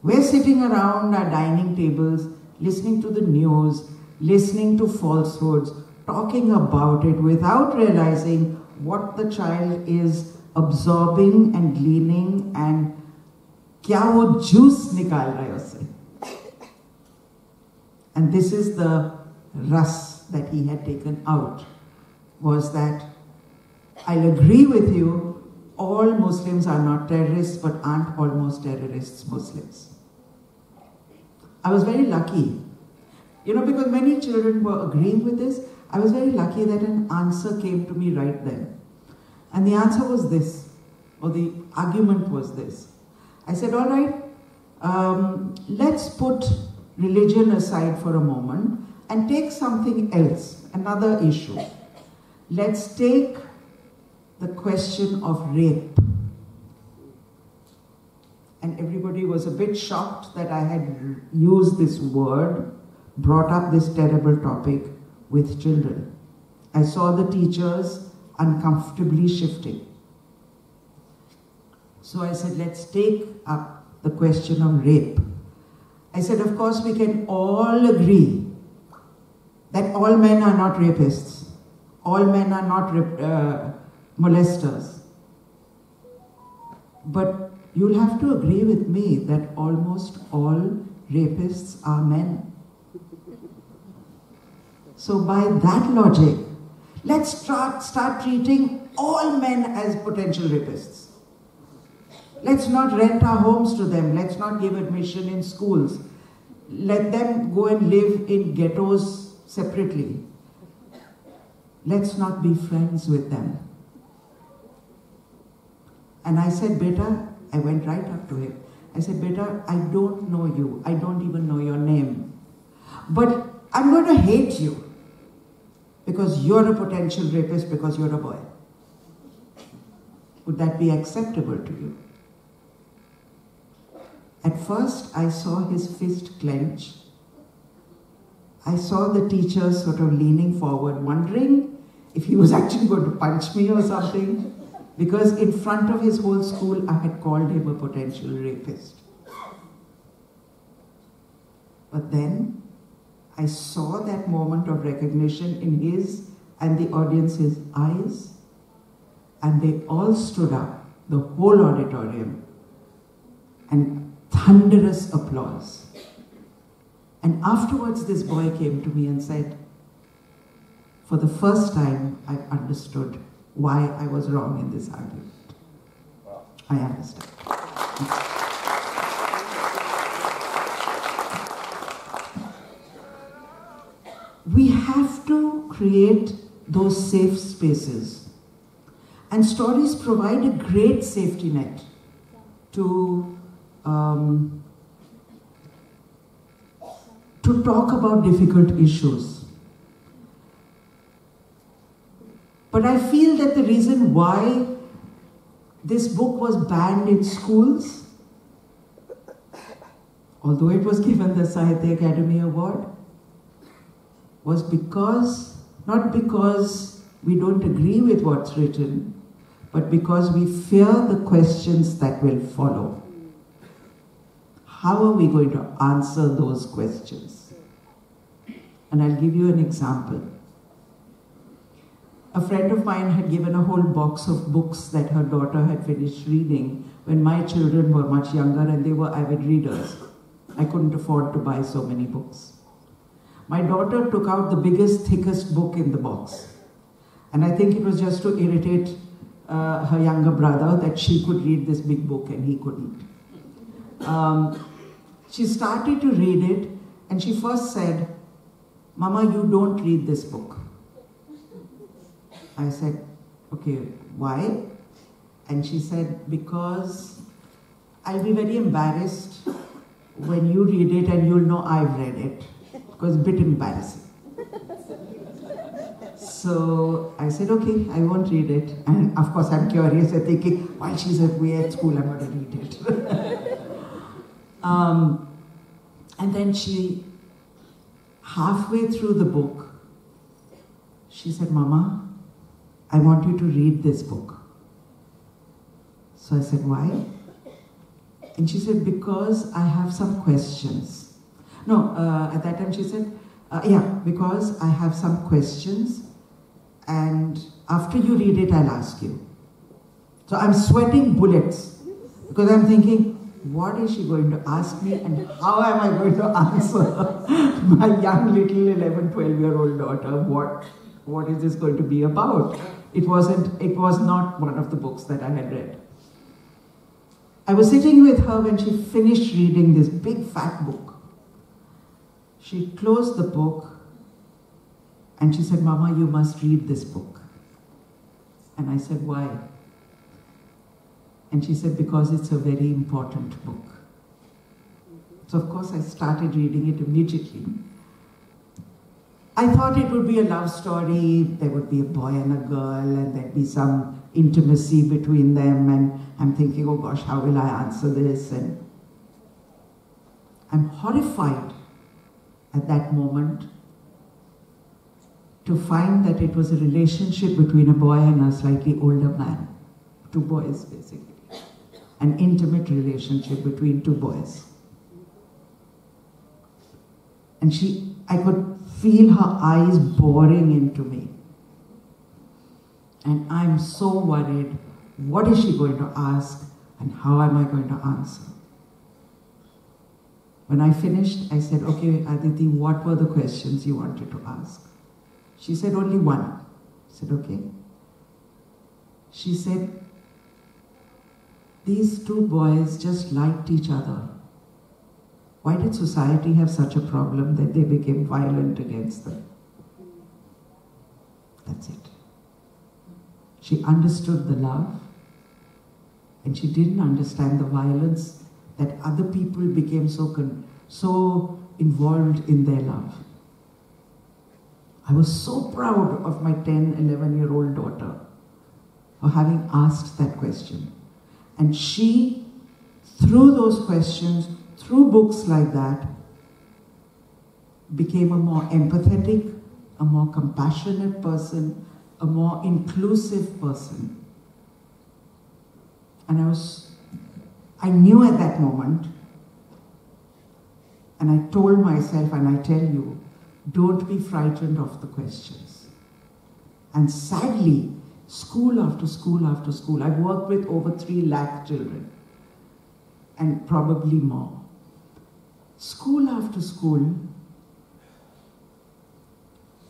We're sitting around our dining tables, listening to the news, listening to falsehoods, talking about it without realizing what the child is absorbing and gleaning and kya wo juice nikal rahe hai usse. And this is the ras that he had taken out, was that I'll agree with you, all Muslims are not terrorists, but aren't almost terrorists Muslims. I was very lucky, because many children were agreeing with this. I was very lucky that an answer came to me right then. And the answer was this, or the argument was this. I said, all right, let's put religion aside for a moment and take something else, another issue. Let's take the question of rape. And everybody was a bit shocked that I had used this word, brought up this terrible topic with children. I saw the teachers uncomfortably shifting. So I said, let's take up the question of rape. I said, of course, we can all agree that all men are not rapists. All men are not molesters. But you'll have to agree with me that almost all rapists are men. So by that logic, let's start treating all men as potential rapists. Let's not rent our homes to them. Let's not give admission in schools. Let them go and live in ghettos separately. Let's not be friends with them. And I said, beta, I went right up to him. I said, beta, I don't know you. I don't even know your name. But I'm going to hate you because you're a potential rapist because you're a boy. Would that be acceptable to you? At first, I saw his fist clench. I saw the teacher sort of leaning forward, wondering if he was actually going to punch me or something. Because in front of his whole school, I had called him a potential rapist. But then, I saw that moment of recognition in his and the audience's eyes. And they all stood up, the whole auditorium, and thunderous applause. And afterwards, this boy came to me and said, for the first time, I understood why I was wrong in this argument. I understand. We have to create those safe spaces. And stories provide a great safety net to talk about difficult issues. But I feel that the reason why this book was banned in schools, although it was given the Sahitya Academy Award, was because, not because we don't agree with what's written, but because we fear the questions that will follow. How are we going to answer those questions? And I'll give you an example. A friend of mine had given a whole box of books that her daughter had finished reading when my children were much younger and they were avid readers. I couldn't afford to buy so many books. My daughter took out the biggest, thickest book in the box. And I think it was just to irritate her younger brother that she could read this big book and he couldn't. She started to read it and she first said, "Mama, you don't read this book." I said, "Okay, why?" And she said, "Because I'll be very embarrassed when you read it and you'll know I've read it. Because it's a bit embarrassing." So I said, "Okay, I won't read it." And of course I'm curious and thinking, while she's away at school, I'm going to read it. And then she, halfway through the book, she said, "Mama, I want you to read this book." So I said, "Why?" And she said, "Because I have some questions." No, at that time she said, "Because I have some questions and after you read it, I'll ask you." So I'm sweating bullets because I'm thinking, what is she going to ask me and how am I going to answer my young little 11, 12-year-old daughter? What is this going to be about? It was not one of the books that I had read. I was sitting with her when she finished reading this big fat book. She closed the book and she said, "Mama, you must read this book." And I said, "Why?" And she said, "Because it's a very important book." So of course I started reading it immediately. I thought it would be a love story. There would be a boy and a girl and there'd be some intimacy between them, and I'm thinking, oh gosh, how will I answer this? And I'm horrified at that moment to find that it was a relationship between a boy and a slightly older man. Two boys, basically. An intimate relationship between two boys. And I could feel her eyes boring into me. And I'm so worried, what is she going to ask and how am I going to answer? When I finished, I said, "Okay, Aditi, what were the questions you wanted to ask?" She said, "Only one." I said, "Okay." She said, "These two boys just liked each other. Why did society have such a problem that they became violent against them?" That's it. She understood the love, and she didn't understand the violence that other people became so involved in their love. I was so proud of my 10, 11-year-old daughter for having asked that question. And she, through those questions, through books like that, became a more empathetic, a more compassionate person, a more inclusive person. And I knew at that moment, and I told myself, and I tell you, don't be frightened of the questions. And sadly, School after school after school. I've worked with over 3 lakh children, and probably more. School after school,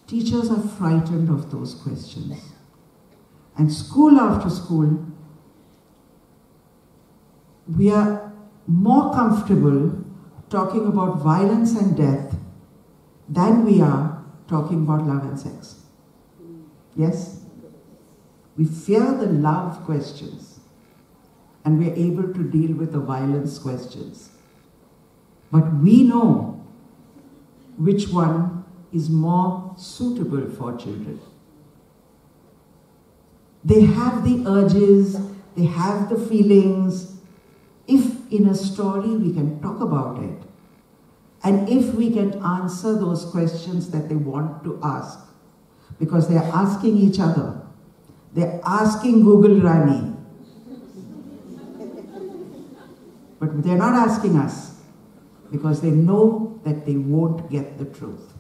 teachers are frightened of those questions. And school after school, we are more comfortable talking about violence and death than we are talking about love and sex. Yes? We fear the love questions, and we're able to deal with the violence questions. But we know which one is more suitable for children. They have the urges, they have the feelings. If in a story we can talk about it, and if we can answer those questions that they want to ask, because they're asking each other, they're asking Google Rani, but they're not asking us, because they know that they won't get the truth.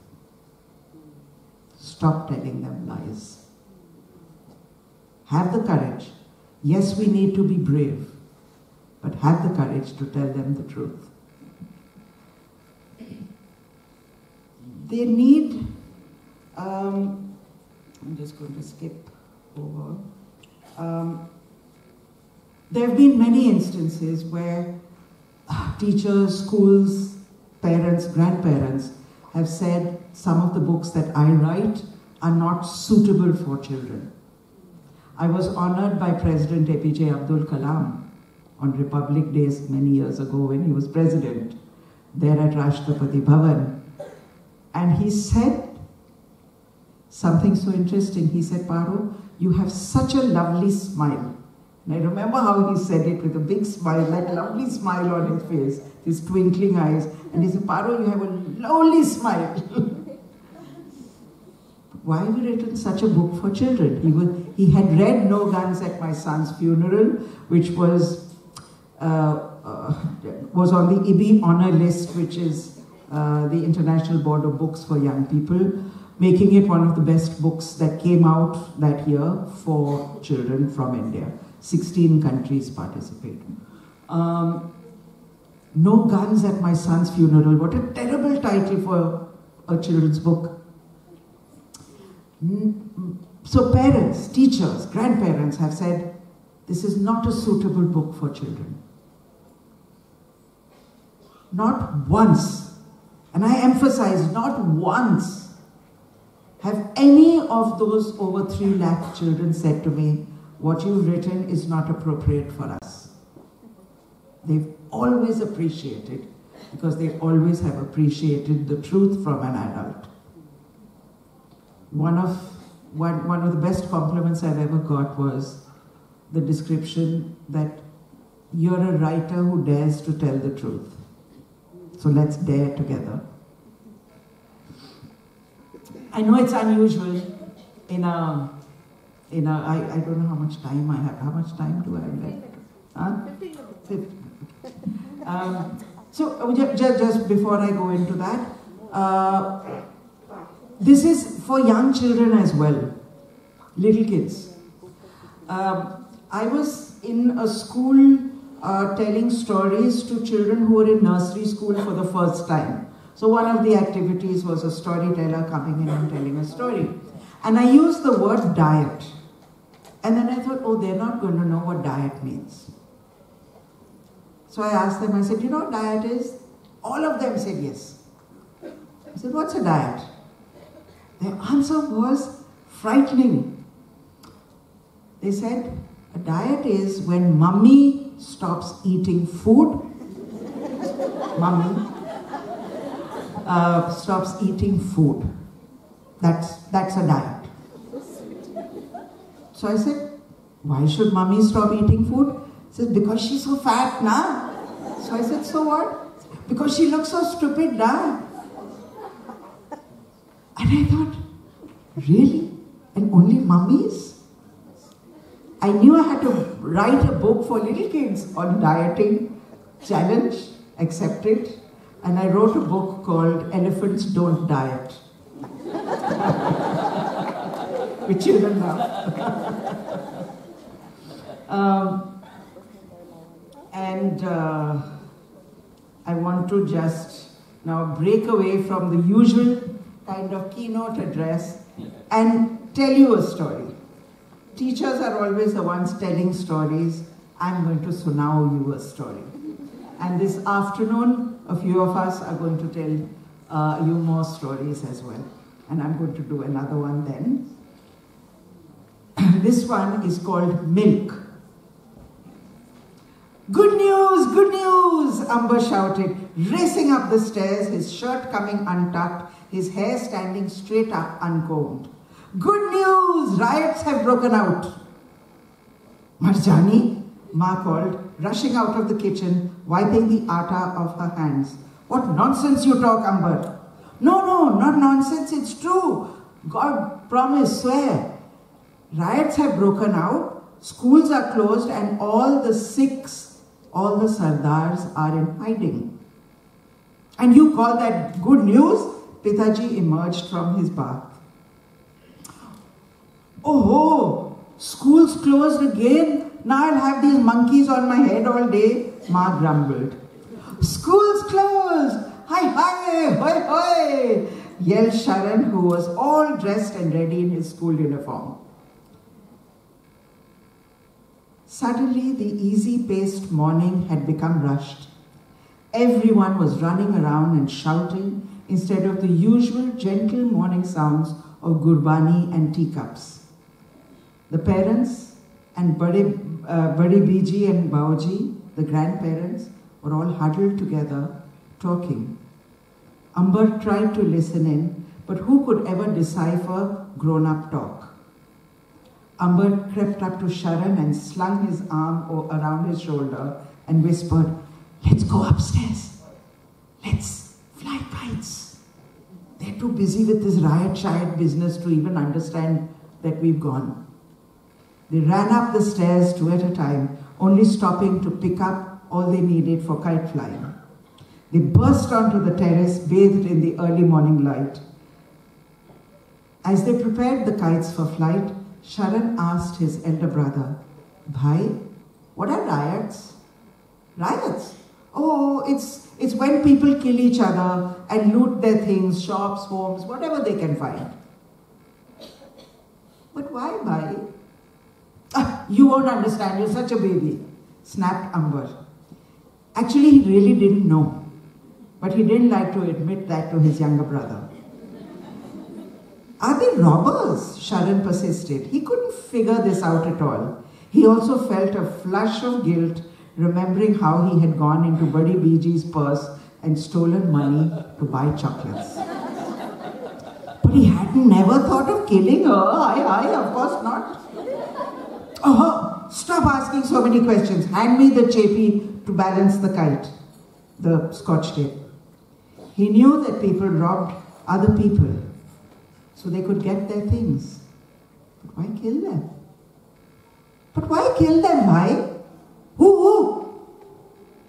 Stop telling them lies. Have the courage. Yes, we need to be brave, but have the courage to tell them the truth. They need, I'm just going to skip over. There have been many instances where teachers, schools, parents, grandparents have said some of the books that I write are not suitable for children. I was honored by President APJ Abdul Kalam on Republic Day many years ago when he was president there at Rashtrapati Bhavan. And he said something so interesting. He said, "Paro, you have such a lovely smile." And I remember how he said it with a big smile, that lovely smile on his face, his twinkling eyes. And he said, "Paro, you have a lovely smile." Why have you written such a book for children? He had read No Guns at My Son's Funeral, which was on the IBI honor list, which is the International Board of Books for Young People, making it one of the best books that came out that year for children from India. 16 countries participate. No Guns at My Son's Funeral. What a terrible title for a children's book. So parents, teachers, grandparents have said, this is not a suitable book for children. Not once, and I emphasize, not once, have any of those over 3 lakh children said to me, what you've written is not appropriate for us. They've always appreciated, because they always have appreciated the truth from an adult. One of the best compliments I've ever got was the description that you're a writer who dares to tell the truth. So let's dare together. I know it's unusual I don't know how much time I have. How much time do I have left? 15. So just before I go into that, this is for young children as well, little kids. I was in a school telling stories to children who were in nursery school for the first time. So one of the activities was a storyteller coming in and telling a story. And I used the word diet. And then I thought, oh, they're not going to know what diet means. So I asked them, I said, you know what diet is? All of them said yes. I said, what's a diet? Their answer was frightening. They said, a diet is when mummy stops eating food. Mummy stops eating food. That's a diet. So I said, why should mummy stop eating food? He said, because she's so fat, nah? So I said, so what? Because she looks so stupid, nah? And I thought, really? And only mummies? I knew I had to write a book for little kids on dieting, challenge, accepted, and I wrote a book called Elephants Don't Diet. With children now. I want to just now break away from the usual kind of keynote address and tell you a story. Teachers are always the ones telling stories. I'm going to sunao you a story. And this afternoon, a few of us are going to tell you more stories as well. And I'm going to do another one then. This one is called Milk. Good news, Amber shouted, racing up the stairs, his shirt coming untucked, his hair standing straight up, uncombed. Good news, riots have broken out. Marjani, Ma called, rushing out of the kitchen, wiping the atta of her hands. What nonsense you talk, Amber. No, not nonsense, it's true. God promise, swear. Riots have broken out, schools are closed, and all the Sikhs, all the Sardars are in hiding. And you call that good news? Pitaji emerged from his bath. Oh, schools closed again? Now I'll have these monkeys on my head all day, Ma grumbled. Schools closed! Hi, hi, hoi, hoi! Yelled Sharan, who was all dressed and ready in his school uniform. Suddenly, the easy-paced morning had become rushed. Everyone was running around and shouting instead of the usual gentle morning sounds of Gurbani and teacups. The parents and Bade Biji and Baoji, the grandparents, were all huddled together, talking. Amber tried to listen in, but who could ever decipher grown-up talk? Amber crept up to Sharan and slung his arm around his shoulder and whispered, let's go upstairs. Let's fly kites. They're too busy with this riot-shired business to even understand that we've gone. They ran up the stairs two at a time, only stopping to pick up all they needed for kite flying. They burst onto the terrace, bathed in the early morning light. As they prepared the kites for flight, Sharan asked his elder brother, Bhai, what are riots? Riots? Oh, it's when people kill each other and loot their things, shops, homes, whatever they can find. But why, Bhai? You won't understand, you're such a baby, snapped Amber. Actually, he really didn't know, but he didn't like to admit that to his younger brother. Are they robbers? Sharan persisted. He couldn't figure this out at all. He also felt a flush of guilt, remembering how he had gone into Bade Biji's purse and stolen money to buy chocolates. But he had never thought of killing her. I, of course not. Oh, stop asking so many questions. Hand me the chepi to balance the kite, the scotch tape. He knew that people robbed other people so they could get their things. But why kill them? But why kill them? Why? Who?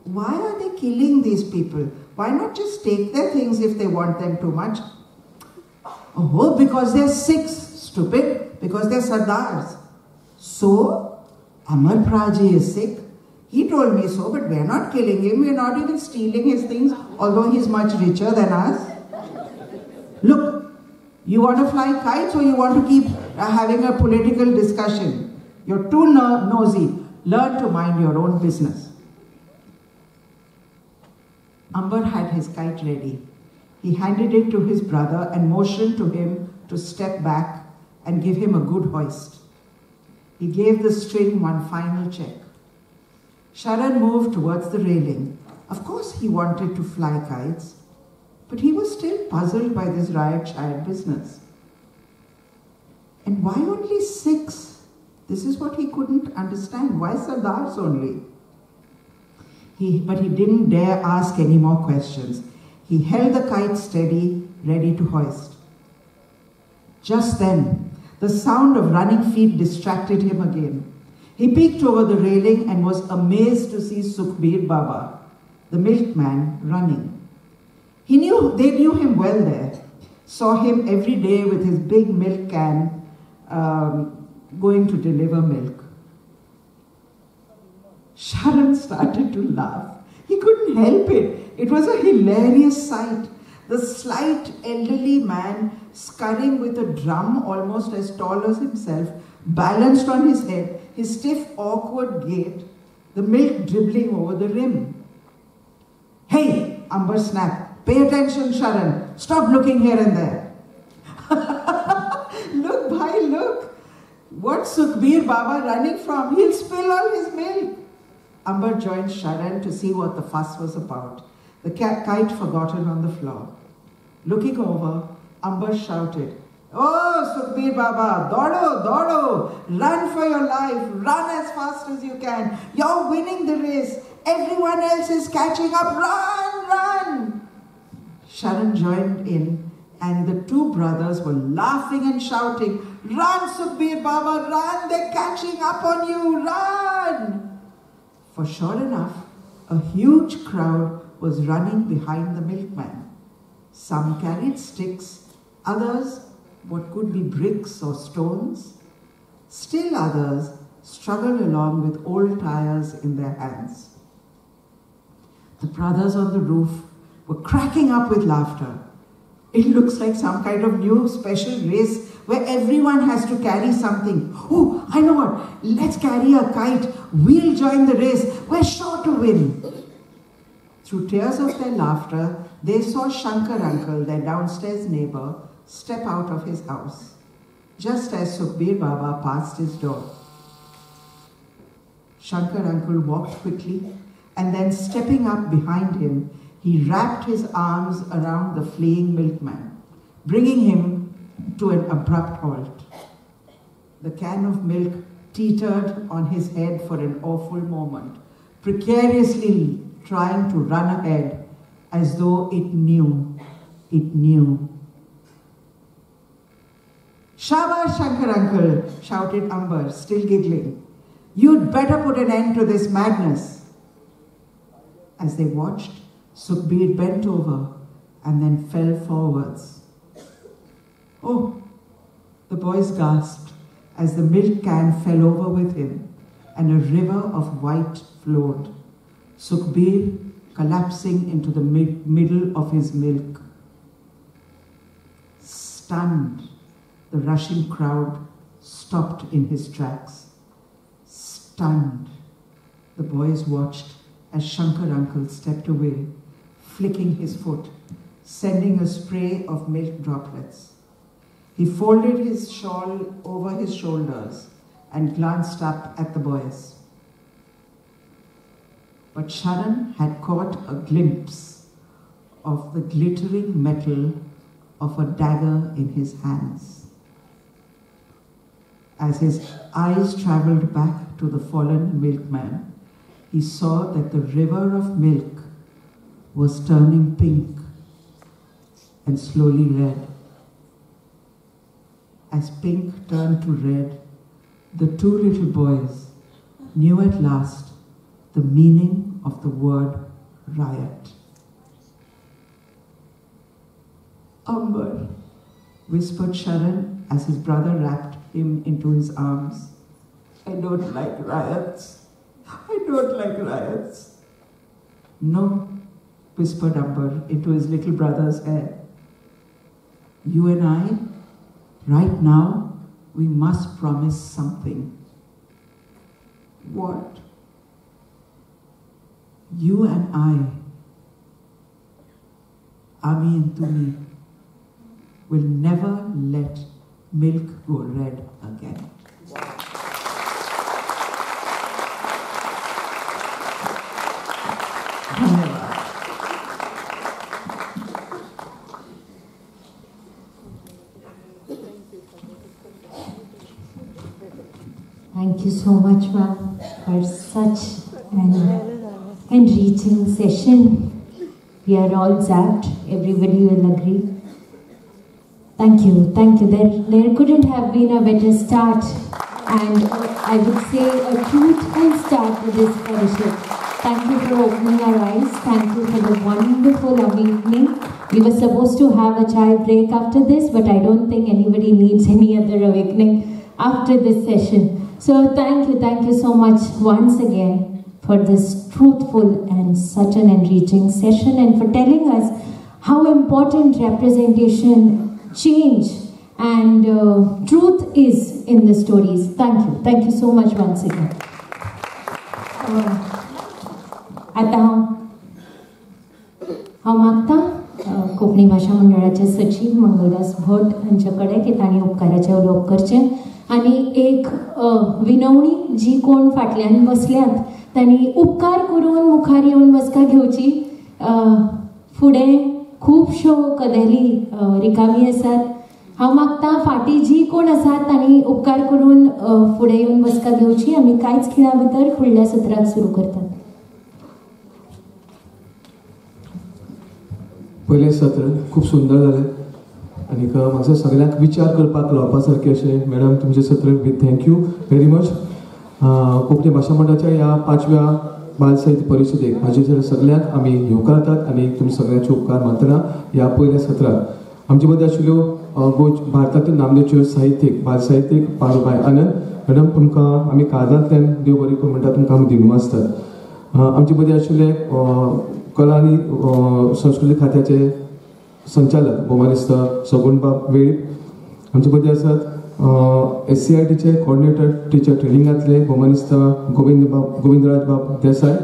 Why are they killing these people? Why not just take their things if they want them too much? Oh, because they're Sikhs, stupid. Because they're Sardars. So, Amar Praji is Sikh. He told me so, but we're not killing him. We're not even stealing his things, although he's much richer than us. Look, you want to fly kites or you want to keep having a political discussion? You're too nosy. Learn to mind your own business. Amber had his kite ready. He handed it to his brother and motioned to him to step back and give him a good hoist. He gave the string one final check. Sharan moved towards the railing. Of course he wanted to fly kites, but he was still puzzled by this riot-shired business. And why only 6? This is what he couldn't understand. Why Sardars only? But he didn't dare ask any more questions. He held the kite steady, ready to hoist. Just then, the sound of running feet distracted him again. He peeked over the railing and was amazed to see Sukhbir Baba, the milkman, running. They knew him well there, saw him every day with his big milk can going to deliver milk. Sharan started to laugh. He couldn't help it. It was a hilarious sight. The slight elderly man, scurrying with a drum almost as tall as himself, balanced on his head, his stiff, awkward gait, the milk dribbling over the rim. "Hey!" Amber snapped. "Pay attention, Sharan. Stop looking here and there." "Look, bhai, look. What's Sukhbir Baba running from? He'll spill all his milk." Amber joined Sharan to see what the fuss was about. The kite forgotten on the floor. Looking over, Amber shouted, "Oh, Sukhbir Baba, dodo, dodo, run for your life, run as fast as you can. You're winning the race. Everyone else is catching up. Run, run." Sharan joined in, and the two brothers were laughing and shouting, "Run, Sukhbir Baba, run, they're catching up on you, run." For sure enough, a huge crowd was running behind the milkman. Some carried sticks, others what could be bricks or stones. Still others struggled along with old tires in their hands. The brothers on the roof were cracking up with laughter. It looks like some kind of new special race where everyone has to carry something. "Oh, I know what. Let's carry a kite. We'll join the race. We're sure to win." Through tears of their laughter, they saw Shankar uncle, their downstairs neighbor, step out of his house, just as Sukhbir Baba passed his door. Shankar uncle walked quickly, and then stepping up behind him, he wrapped his arms around the fleeing milkman, bringing him to an abrupt halt. The can of milk teetered on his head for an awful moment, precariously trying to run ahead as though it knew. "Shabash, Shankar uncle," shouted Amber, still giggling. "You'd better put an end to this madness." As they watched, Sukhbir bent over and then fell forwards. "Oh," the boys gasped as the milk can fell over with him and a river of white flowed, Sukhbir collapsing into the middle of his milk. Stunned, the rushing crowd stopped in his tracks. Stunned, the boys watched as Shankar uncle stepped away, flicking his foot, sending a spray of milk droplets. He folded his shawl over his shoulders and glanced up at the boys. But Sharan had caught a glimpse of the glittering metal of a dagger in his hands. As his eyes traveled back to the fallen milkman, he saw that the river of milk was turning pink and slowly red. As pink turned to red, the two little boys knew at last the meaning of the word riot. "Amber," whispered Sharan as his brother wrapped him into his arms. "I don't like riots. I don't like riots." "No," whispered Amber into his little brother's ear. "You and I, right now, we must promise something." "What?" "You and I, Ami and Tumi, will never let milk go red again." Thank you so much, ma'am, for such an enriching session. We are all zapped. Everybody will agree. Thank you, thank you. There couldn't have been a better start, and I would say a truthful start to this Parishad. Thank you for opening our eyes. Thank you for the wonderful awakening. We were supposed to have a chai break after this, but I don't think anybody needs any other awakening after this session. So thank you so much once again for this truthful and such an enriching session and for telling us how important representation, change and truth is in the stories. Thank you. Thank you so much once again. आता हांव मागतां कोंकणी भाशा मंडळाचे सचिव मंगलदास भट हांच्याकडे की तांणी उपकाराचें उलोवप करचें आनी एक विनवणी जी कोण फाटल्यान बसल्यात तांणी उपकार करून मुखार येवन बसका घेवची. फुडें खुबश्यो कदेली रिकामी आसात. हांव मागतां फाटीं जी कोण आसात तांणी उपकार करून फुडें येवन बसका घेवची. आमी कांयच खिणा भितर फुडल्या सत्राक सुरू करतात. पयलें सत्र खूब सुंदर जालें आनी म्हाका सगळ्यांक विचार करपाक लावपा सारकें अशें. मॅडम तुमचें सत्र थँक्यू व्हेरी मच. कोंकणी भाशा मंडळाच्या ह्या 5व्या बाल साहित्य परिशदेक हाजे सगळ्यांक आमी येवकारतात आनी तुमी सगळ्यांचे उपकार मानतना ह्या पयल्या सत्राक आमचे मदीं आशिल्ल्यो भारतांतल्यो नामनेच्यो साहित्यीक बाल साहित्यीक पारुबाई आनंद मॅडम तुमकां आमी काळजांतल्यान देव बरें करूं म्हणटा. तुमकां आमी दिनवासतात. आमचे मदीं आशिल्ले कला आनी संस्कृती खात्याचे संचालक भौमानिस्त सगुणबाब वेळीप. आमचे मदीं आसात SCITचे कोऑर्डिनेटर टिचर ट्रेनिंगांतले भौमानिस्त गोविंदराज बाब देसाय.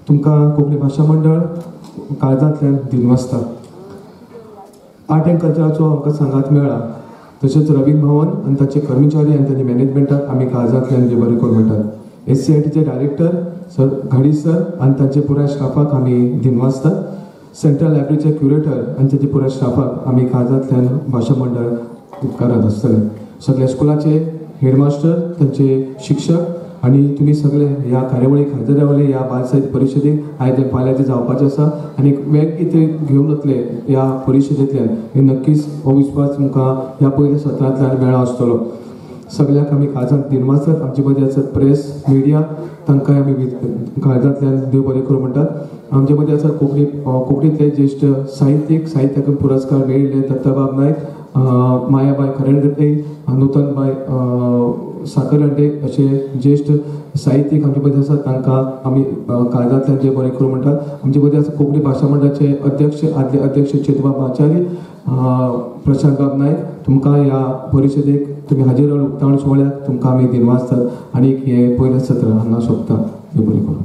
तुमकां कोंकणी भाशा मंडळ काळजांतल्यान दिनवासता. आर्ट एंड कल्चराचो आमकां सांगात मेळ्ळा. तशेंच रवींद्र भवन आनी ताचे कर्मचारी आनी तांच्या मॅनेजमेंटाक आमी काळजांतल्यान देव बरें करूं म्हणटात. SCITचे डायरेक्टर सर घाडी सर आनी तांचे पुराय स्टाफाक आमी दिनवासतात. सेंट्रल लायब्ररीचे क्युरेटर आनी ताचे पुराय स्टाफाक आमी काळजांतल्यान भाशा मंडळ उपकारांत आसतले. सगळ्या स्कुलाचे हेडमास्टर तांचे शिक्षक आनी तुमी सगळे ह्या कार्यावळीक हजर रावले. ह्या बाल साहित्य परिशदेक आयज फाल्यां ते जावपाचें आसा आनी वेग कितें घेवन वतले ह्या परिशदेंतल्यान हे नक्कीच हो विस्वास तुमकां ह्या पयल्या सत्रांतल्यान मेळ्ळो आसतलो. सगळ्यांक आमी काळजांत दिनवासतात. आमचे मदीं आसात प्रेस मिडिया तांकांय आमी काळजांतल्यान देव बरें करूं म्हणटात. आमचे मदीं आसात कोंकणींतले ज्येश्ठ साहित्याक पुरस्कार मेळिल्ले दत्ताबाब नायक, मायाबाई खरेंडे, नूतनबाई साकरंडे असे ज्येष्ठ साहित्यीक आमचे मदीं आसात. तांकां आमी काळजांतल्यान देव बरें करूं म्हणटात. आमचे मदीं आसा कोंकणी भाशा मंडळाचे अध्यक्ष आदले अध्यक्ष चेतबाब आचार्य, प्रशांत बाब नायक. तुमकां ह्या परिशदेक तुमी हाजीर रावन उक्तावण सोहळ्याक तुमकां आमी दिनवासतात. आनीक हें पयलें सत्र हांगा सोंपता. देव बरें करूं.